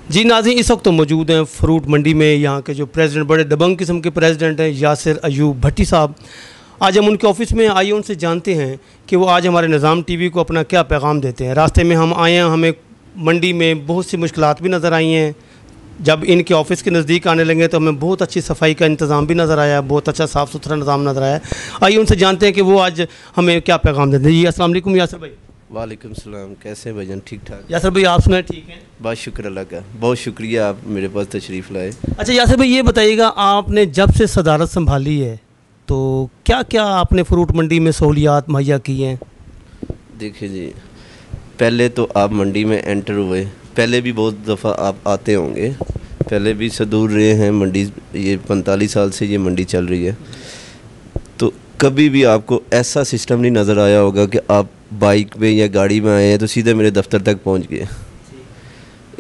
जी नाज़रीन, इस वक्त तो मौजूद हैं फ्रूट मंडी में। यहाँ के जो प्रेसिडेंट, बड़े दबंग किस्म के प्रेसिडेंट हैं, यासिर अयूब भट्टी साहब। आज हम उनके ऑफिस में आइए उनसे जानते हैं कि वो आज हमारे निज़ाम टीवी को अपना क्या पैगाम देते हैं। रास्ते में हम आए हैं, हमें मंडी में बहुत सी मुश्किलात भी नज़र आई हैं। जब इनके ऑफिस के नज़दीक आने लगे तो हमें बहुत अच्छी सफाई का इंतज़ाम भी नज़र आया, बहुत अच्छा साफ़ सुथरा निज़ाम नज़र आया। आइए उनसे जानते हैं कि वो आज हमें क्या पैगाम देते हैं। जी अस्सलाम वालेकुम यासिर भाई। वालेकुम सलाम, कैसे हैं भाईजान? ठीक ठाक। यासिर भाई आप सुनाए ठीक हैं? बहुत शुक्र अल्लाह का, बहुत शुक्रिया आप मेरे पास तशरीफ़ लाए। अच्छा यासिर भाई, ये बताइएगा, आपने जब से सदारत संभाली है तो क्या क्या आपने फ्रूट मंडी में सहूलियात मुहैया की हैं? देखिए जी, पहले तो आप मंडी में एंटर हुए, पहले भी बहुत दफ़ा आप आते होंगे, पहले भी सदूर रहे हैं मंडी। ये 45 साल से ये मंडी चल रही है, तो कभी भी आपको ऐसा सिस्टम नहीं नज़र आया होगा कि आप बाइक में या गाड़ी में आए हैं तो सीधे मेरे दफ्तर तक पहुंच गए।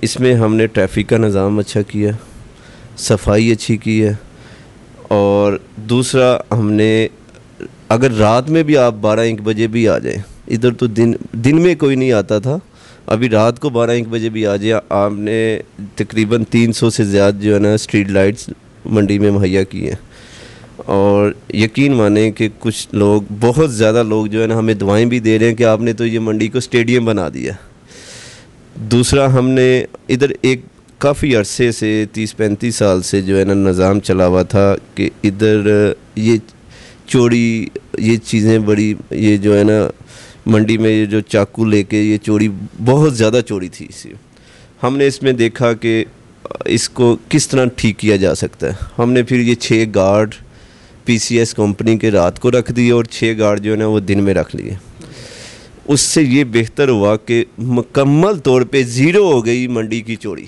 इसमें हमने ट्रैफिक का निज़ाम अच्छा किया, सफाई अच्छी की है, और दूसरा हमने, अगर रात में भी आप 12-1 बजे भी आ जाएं, इधर तो दिन में कोई नहीं आता था, अभी रात को 12-1 बजे भी आ जाए, आपने तकरीबन 300 से ज़्यादा जो है ना स्ट्रीट लाइट्स मंडी में मुहैया की हैं। और यकीन माने कि कुछ लोग, बहुत ज़्यादा लोग जो है ना हमें दुआएं भी दे रहे हैं कि आपने तो ये मंडी को स्टेडियम बना दिया। दूसरा, हमने इधर एक काफ़ी अरसे से 30-35 साल से जो है ना निज़ाम चला हुआ था कि इधर ये चोरी, ये चीज़ें बड़ी, ये जो है ना मंडी में ये जो चाकू लेके ये चोरी, बहुत ज़्यादा चोरी थी। इसी हमने इसमें देखा कि इसको किस तरह ठीक किया जा सकता है। हमने फिर ये 6 गार्ड PCS कंपनी के रात को रख दिए और 6 गार्ड जो है ना वो दिन में रख लिए। उससे ये बेहतर हुआ कि मुकम्मल तौर पे ज़ीरो हो गई मंडी की चोरी।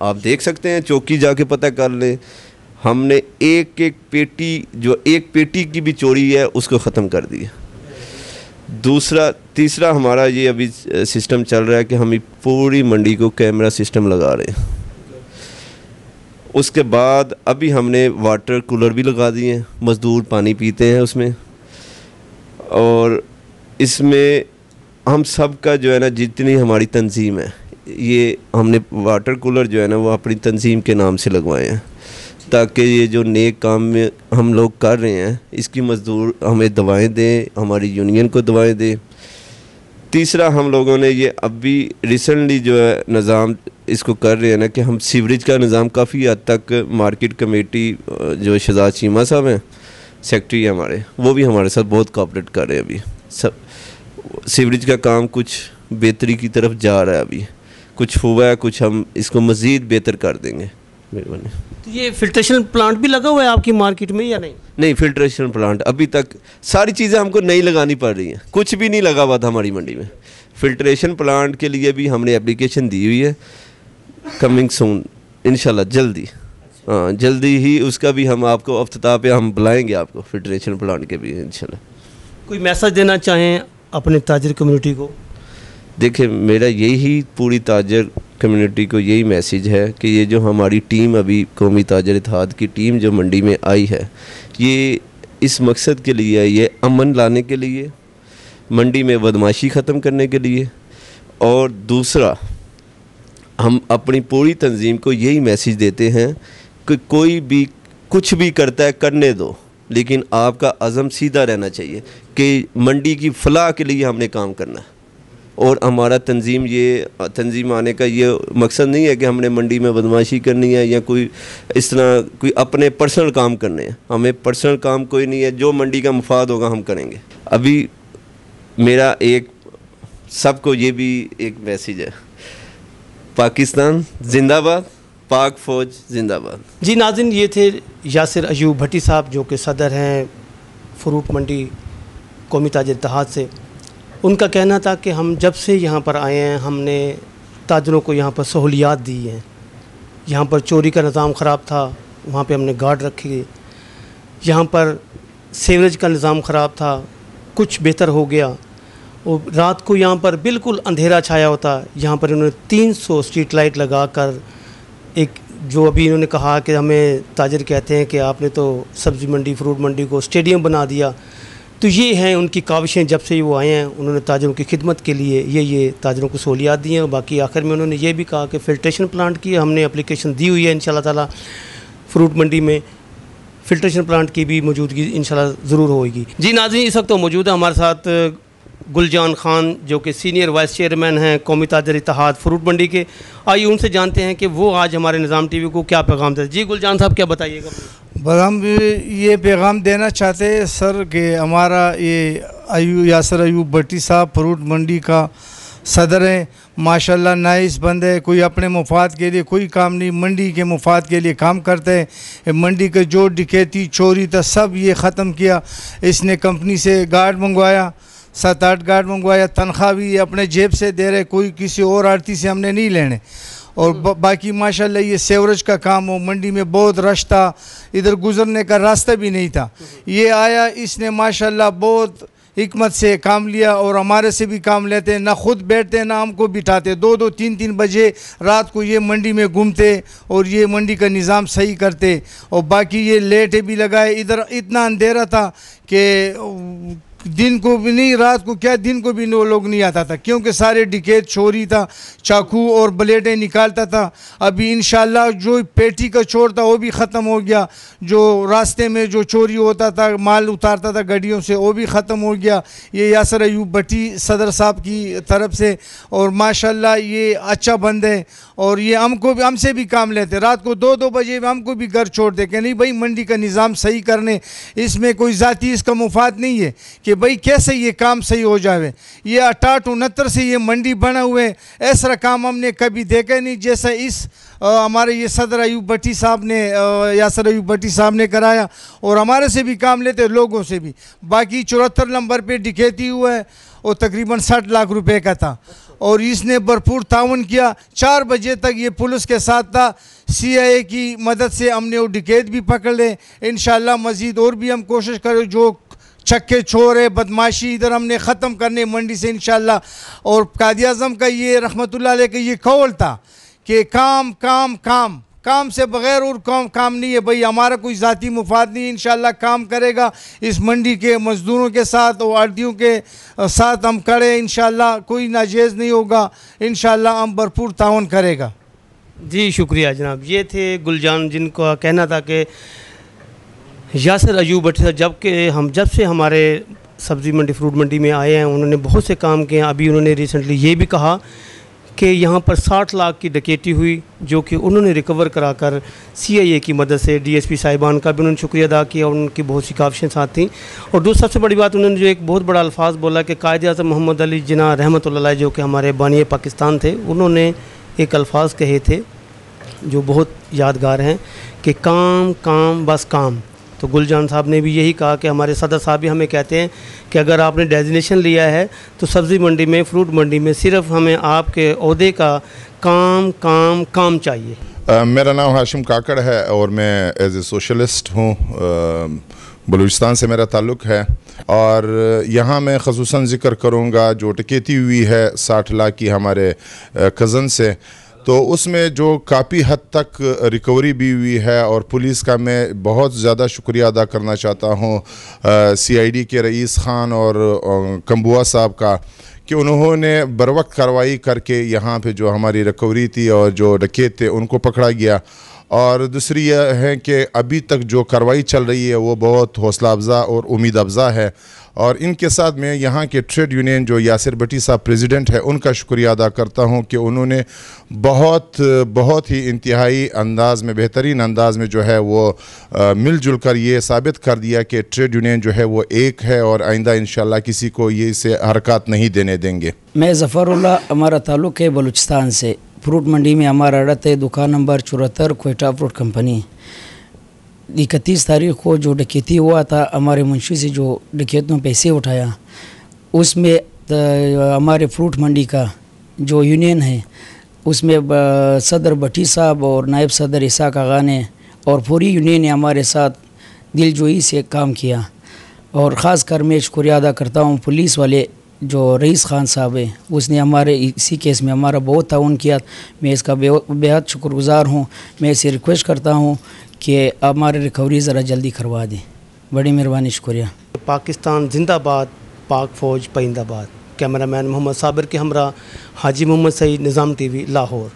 आप देख सकते हैं, चौकी जाके पता कर लें, हमने एक पेटी, जो एक पेटी की भी चोरी है उसको ख़त्म कर दिया। तीसरा हमारा ये अभी सिस्टम चल रहा है कि हम पूरी मंडी को कैमरा सिस्टम लगा रहे हैं। उसके बाद अभी हमने वाटर कूलर भी लगा दिए हैं, मज़दूर पानी पीते हैं उसमें। और इसमें हम सब का जो है ना, जितनी हमारी तंजीम है, ये हमने वाटर कूलर जो है ना वो अपनी तंजीम के नाम से लगवाए हैं, ताकि ये जो नेक काम में हम लोग कर रहे हैं इसकी मज़दूर हमें दवाएं दें, हमारी यूनियन को दवाएं दें। तीसरा, हम लोगों ने ये अभी रिसेंटली जो है निज़ाम इसको कर रहे हैं ना कि हम सीवरेज का निज़ाम काफ़ी हद तक, मार्केट कमेटी जो शहजाद चीमा साहब हैं, सेक्रेटरी हमारे, वो भी हमारे साथ बहुत कोऑपरेट कर रहे हैं। अभी सब सीवरेज का काम कुछ बेहतरी की तरफ जा रहा है, अभी कुछ हुआ है, कुछ हम इसको मज़ीद बेहतर कर देंगे। मेहरबानी। तो ये फिल्ट्रेशन प्लांट भी लगा हुआ है आपकी मार्केट में या नहीं? नहीं, फिल्ट्रेशन प्लांट अभी तक, सारी चीज़ें हमको नई लगानी पड़ रही हैं, कुछ भी नहीं लगा हुआ था हमारी मंडी में। फिल्ट्रेशन प्लांट के लिए भी हमने एप्लीकेशन दी हुई है, कमिंग सून इंशाल्लाह, जल्दी, हाँ जल्दी ही उसका भी हम आपको इफ्तिताह पे हम बुलाएंगे आपको, फिल्ट्रेशन प्लांट के भी इंशाल्लाह। कोई मैसेज देना चाहें अपने ताजर कम्युनिटी को? देखिए, मेरा यही पूरी ताजर कम्युनिटी को यही मैसेज है कि ये जो हमारी टीम, अभी कौमी ताजर इत्तेहाद की टीम जो मंडी में आई है, ये इस मकसद के लिए है, ये अमन लाने के लिए, मंडी में बदमाशी ख़त्म करने के लिए। और दूसरा, हम अपनी पूरी तंजीम को यही मैसेज देते हैं कि कोई भी कुछ भी करता है करने दो, लेकिन आपका अज़म सीधा रहना चाहिए कि मंडी की फलाह के लिए हमने काम करना है। और हमारा तंजीम आने का ये मकसद नहीं है कि हमने मंडी में बदमाशी करनी है या कोई इस तरह कोई अपने पर्सनल काम करने हैं। हमें पर्सनल काम कोई नहीं है, जो मंडी का मुफाद होगा हम करेंगे। अभी मेरा एक, सबको ये भी एक मैसेज है, पाकिस्तान जिंदाबाद, पाक फ़ौज जिंदाबाद। जी नाज़रीन, ये थे यासिर अयूब भट्टी साहब, जो कि सदर हैं फ्रूट मंडी कौमी ताजर इत्तेहाद से। उनका कहना था कि हम जब से यहाँ पर आए हैं, हमने ताजरों को यहाँ पर सहूलियात दी हैं। यहाँ पर चोरी का निज़ाम ख़राब था, वहाँ पे हमने गार्ड रखी। यहाँ पर सीवरेज का निज़ाम ख़राब था, कुछ बेहतर हो गया। और रात को यहाँ पर बिल्कुल अंधेरा छाया होता, यहाँ पर इन्होंने 300 स्ट्रीट लाइट लगा कर, एक जो अभी इन्होंने कहा कि हमें ताजर कहते हैं कि आपने तो सब्ज़ी मंडी, फ्रूट मंडी को स्टेडियम बना दिया। तो ये हैं उनकी काविशें। जब से वो आए हैं उन्होंने ताजरों की खिदमत के लिए ये ताजरों को सहूलियात दी हैं। और बाकी आखिर में उन्होंने ये भी कहा कि फ़िल्ट्रेशन प्लांट की हमने एप्लीकेशन दी हुई है, इंशाल्लाह ताला फ्रूट मंडी में फ़िल्ट्रेशन प्लांट की भी मौजूदगी इंशाल्लाह ज़रूर होगी। जी नाज़रीन, इस वक्त तो मौजूद है हमारे साथ गुलजान खान जो कि सीनियर वाइस चेयरमैन हैं कौमी ताजर इत्तेहाद फ्रूट मंडी के। आइए उनसे जानते हैं कि वो आज हमारे निज़ाम टीवी को क्या पैगाम देते हैं। जी गुलजान साहब, क्या बताइएगा? बस हम ये पैगाम देना चाहते हैं सर कि हमारा ये यासर अयूब भट्टी साहब फ्रूट मंडी का सदर है, माशाल्लाह नाइस बंद है। कोई अपने मुफाद के लिए कोई काम नहीं, मंडी के मुफाद के लिए काम करते हैं। मंडी के जो डकैती चोरी था सब ये ख़त्म किया। इसने कंपनी से गार्ड मंगवाया, 7-8 गार्ड मंगवाया, तनख्वाह भी अपने जेब से दे रहे, कोई किसी और आड़ती से हमने नहीं लेने। और बाकी माशाल्लाह ये सेवरेज का काम हो, मंडी में बहुत रश था, इधर गुजरने का रास्ता भी नहीं था। ये आया, इसने माशाल्लाह बहुत हिकमत से काम लिया और हमारे से भी काम लेते हैं, ना खुद बैठते ना हमको बिठाते। 2-2, 3-3 बजे रात को ये मंडी में घूमते और ये मंडी का निज़ाम सही करते। और बाकी ये लेटें भी लगाए। इधर इतना अंधेरा था कि दिन को भी नहीं, रात को क्या, दिन को भी वो लोग नहीं आता था, क्योंकि सारे डकैत चोरी था, चाकू और ब्लेडें निकालता था। अभी इंशाल्लाह जो पेटी का चोर था वो भी ख़त्म हो गया। जो रास्ते में जो चोरी होता था, माल उतारता था गाड़ियों से, वो भी ख़त्म हो गया, ये यासर अयूब भट्टी सदर साहब की तरफ से। और माशाल्लाह ये अच्छा बंद है और ये हमसे भी काम लेते। रात को 2-2 बजे हमको भी घर छोड़ते कि नहीं भाई मंडी का निज़ाम सही करने, इसमें कोई ज़ाती इसका मुफाद नहीं है कि भाई कैसे ये काम सही हो जाए। ये 68-69 से ये मंडी बना हुए, ऐसा काम हमने कभी देखा नहीं जैसा इस हमारे ये सदर अयूब भट्टी साहब ने, यासर अयूब भट्टी साहब ने कराया। और हमारे से भी काम लेते, लोगों से भी। बाकी 74 नंबर पे डकैती हुआ है और तकरीबन 60 लाख रुपए का था और इसने भरपूर ताउन किया। 4 बजे तक ये पुलिस के साथ था। CIA की मदद से हमने वो डकैत भी पकड़ ले। इंशाल्लाह मज़ीद और भी हम कोशिश करें, जो चक्के छोर है, बदमाशी इधर हमने ख़त्म करने मंडी से इंशाल्लाह। और कायद आज़म का ये रहमतुल्लाह अलैह का ये कौल था कि काम काम काम, काम से बग़ैर और काम नहीं है भाई। हमारा कोई ज़ाती मुफाद नहीं, इंशाल्लाह काम करेगा इस मंडी के मज़दूरों के साथ और आड़तियों के साथ हम खड़े, इंशाल्लाह कोई नाजायज़ नहीं होगा, इंशाल्लाह हम भरपूर ताउन करेगा। जी शुक्रिया जनाब। ये थे गुलजान जिनका कहना था कि यासर अयूब भट्टी साहब जब से हमारे सब्ज़ी मंडी फ्रूट मंडी में आए हैं उन्होंने बहुत से काम किए हैं। अभी उन्होंने रिसेंटली ये भी कहा कि यहाँ पर 60 लाख की डकैती हुई जो कि उन्होंने रिकवर कराकर CIA की मदद से, DSP साहिबान का भी उन्होंने शुक्रिया अदा किया और उनकी बहुत सी काविशें साथ थीं। और दूसरी सबसे बड़ी बात उन्होंने जो एक बहुत बड़ा अल्फाज बोला कि कायद आज़म मोहम्मद अली जिन्ना रहमतुल्लाह अलैह जो कि हमारे बानी पाकिस्तान थे, उन्होंने एक अल्फाज कहे थे जो बहुत यादगार हैं कि काम काम बस काम। तो गुलजान साहब ने भी यही कहा कि हमारे सदर साहब भी हमें कहते हैं कि अगर आपने डेजिग्नेशन लिया है तो सब्ज़ी मंडी में, फ्रूट मंडी में सिर्फ हमें आपके ओहदे का काम काम काम चाहिए। मेरा नाम हाशिम काकड़ है और मैं एज ए सोशलिस्ट हूँ। बलूचिस्तान से मेरा ताल्लुक़ है और यहाँ मैं ख़ुसूसन ज़िक्र करूँगा जो डकैती हुई है 60 लाख की हमारे कज़न से, तो उसमें जो काफ़ी हद तक रिकवरी भी हुई है। और पुलिस का मैं बहुत ज़्यादा शुक्रिया अदा करना चाहता हूँ CID के रईस ख़ान और कंबुआ साहब का कि उन्होंने बर वक्त कार्रवाई करके यहाँ पे जो हमारी रिकवरी थी और जो डकैत थे उनको पकड़ा गया। और दूसरी यह है कि अभी तक जो कार्रवाई चल रही है वो बहुत हौसला अफ़ज़ा और उम्मीद अफ़ज़ा है। और इनके साथ मैं यहाँ के ट्रेड यूनियन जो यासिर भट्टी साहब प्रेसिडेंट है उनका शुक्रिया अदा करता हूँ कि उन्होंने बहुत ही इंतहाई अंदाज़ में, बेहतरीन अंदाज़ में जो है वो मिलजुल कर ये साबित कर दिया कि ट्रेड यूनियन जो है वो एक है और आइंदा इंशाल्लाह किसी को ये से हरकत नहीं देने देंगे। मैं ज़फ़रुल्लाह, हमारा ताल्लुक़ है बलूचिस्तान से। फ्रूट मंडी में हमारा अड़त है, दुकान नंबर 74, क्वेटा फ्रूट कंपनी। 31 तारीख़ को जो डकैती हुआ था, हमारे मुंशी से जो डकैतों ने पैसे उठाया, उसमें हमारे फ्रूट मंडी का जो यूनियन है उसमें सदर भट्टी साहब और नायब सदर इसाक आगा ने और पूरी यूनियन ने हमारे साथ दिलजोई से काम किया। और ख़ास कर मैं शुक्रिया अदा करता हूँ पुलिस वाले जो रईस ख़ान साहब है, उसने हमारे इसी केस में हमारा बहुत ताउन किया। मैं इसका बेहद शुक्रगुज़ार हूँ। मैं इसे रिक्वेस्ट करता हूँ कि हमारे रिकवरी ज़रा जल्दी करवा दें। बड़ी मेहरबानी, शुक्रिया। पाकिस्तान जिंदाबाद, पाक फ़ौज पाइंदाबाद। कैमरामैन मोहम्मद साबिर के हमरा हाजी मोहम्मद सईद, निज़ाम टीवी, लाहौर।